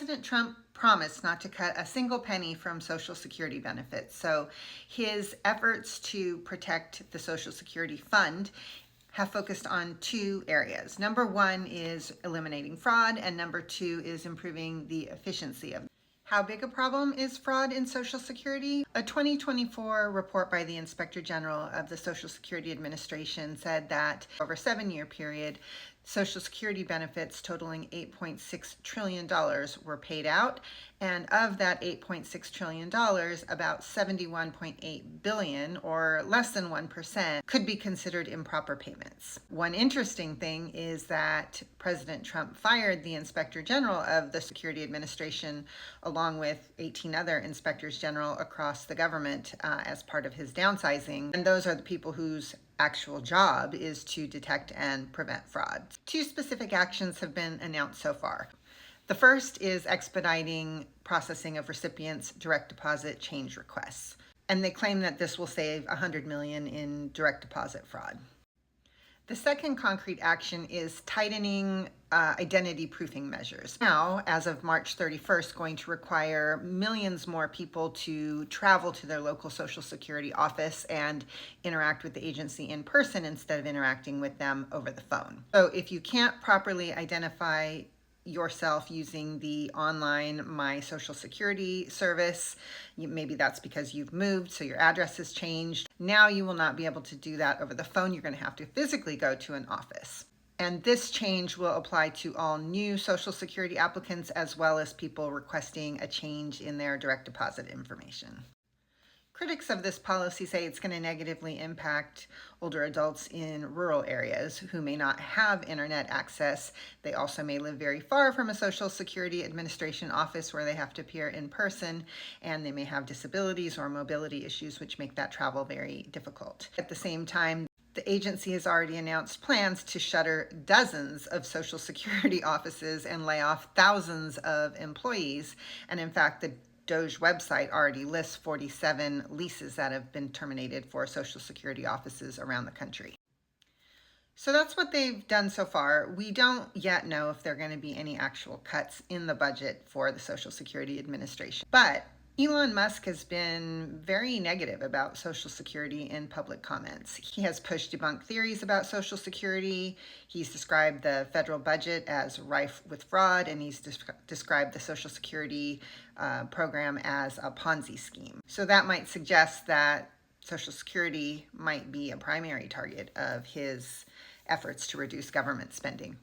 President Trump promised not to cut a single penny from Social Security benefits. So his efforts to protect the Social Security fund have focused on two areas. Number one is eliminating fraud, and number two is improving the efficiency of. How big a problem is fraud in Social Security? A 2024 report by the Inspector General of the Social Security Administration said that over a 7-year period, Social Security benefits totaling $8.6 trillion were paid out. And of that $8.6 trillion, about $71.8 billion, or less than 1%, could be considered improper payments. One interesting thing is that President Trump fired the Inspector General of the Security Administration along with 18 other inspectors general across the government as part of his downsizing. And those are the people whose actual job is to detect and prevent fraud. Two specific actions have been announced so far. The first is expediting processing of recipients' direct deposit change requests. And they claim that this will save $100 million in direct deposit fraud. The second concrete action is tightening identity proofing measures. Now, as of March 31st, going to require millions more people to travel to their local Social Security office and interact with the agency in person instead of interacting with them over the phone. So if you can't properly identify yourself using the online My Social Security service, maybe that's because you've moved, so your address has changed. Now you will not be able to do that over the phone. You're going to have to physically go to an office. And this change will apply to all new Social Security applicants as well as people requesting a change in their direct deposit information. Critics of this policy say it's going to negatively impact older adults in rural areas who may not have internet access. They also may live very far from a Social Security Administration office where they have to appear in person, and they may have disabilities or mobility issues which make that travel very difficult. At the same time, the agency has already announced plans to shutter dozens of Social Security offices and lay off thousands of employees. And in fact, the DOJ website already lists 47 leases that have been terminated for Social Security offices around the country. So that's what they've done so far. We don't yet know if there are going to be any actual cuts in the budget for the Social Security Administration. But Elon Musk has been very negative about Social Security in public comments. He has pushed debunked theories about Social Security. He's described the federal budget as rife with fraud, and he's described the Social Security program as a Ponzi scheme. So that might suggest that Social Security might be a primary target of his efforts to reduce government spending.